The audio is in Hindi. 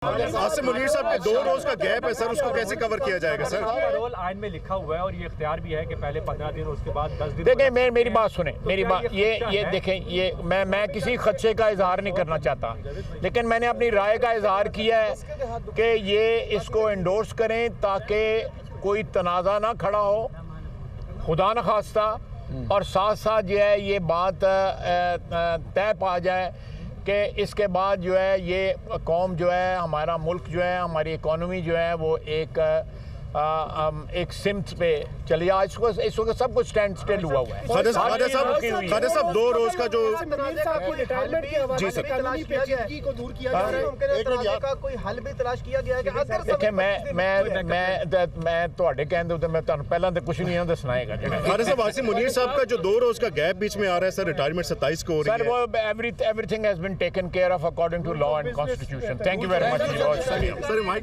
आसिम मुनीर साहब के 2 रोज का गैप है सर, उसको कैसे कवर किया जाएगा सर? रोल आइन में लिखा हुआ है और ये इख्तियार भी है कि पहले 15 दिन उसके बाद 10 दिन। देखें मेरी बात सुने, मेरी बात ये देखें, ये मैं किसी खदशे का इजहार नहीं करना चाहता, लेकिन मैंने अपनी राय का इजहार किया है कि ये इसको एंडोर्स करें ताकि कोई तनाज़ा ना खड़ा हो, खुदा न खास्ता, और साथ साथ जो है ये बात तय पा जाए कि इसके बाद जो है ये कौम जो है, हमारा मुल्क जो है, हमारी इकॉनमी जो है वो एक सिमत पे चली आज इस वक्त सब कुछ स्टैंड स्टिल हुआ है। खालिद साहब 2 रोज का जो जी सर को दूर किया जा रहा है का कोई हल भी तलाश किया गया है कि अगर देखिए मैं ਤੁਹਾਡੇ ਕਹਿੰਦੇ ਉੱਤੇ ਮੈਂ ਤੁਹਾਨੂੰ ਪਹਿਲਾਂ ਤੇ ਕੁਝ ਨਹੀਂ ਦੱਸਣਾ ਹੈਗਾ ਜਿਹੜਾ खालिद साहब आसिम मुनीर साहब का जो 2 रोज का गैप बीच में आ रहा है सर, रिटायरमेंट 27 को हो रही है सर, वो everything has been taken care of according to law and constitution. Thank you very much. Sir mic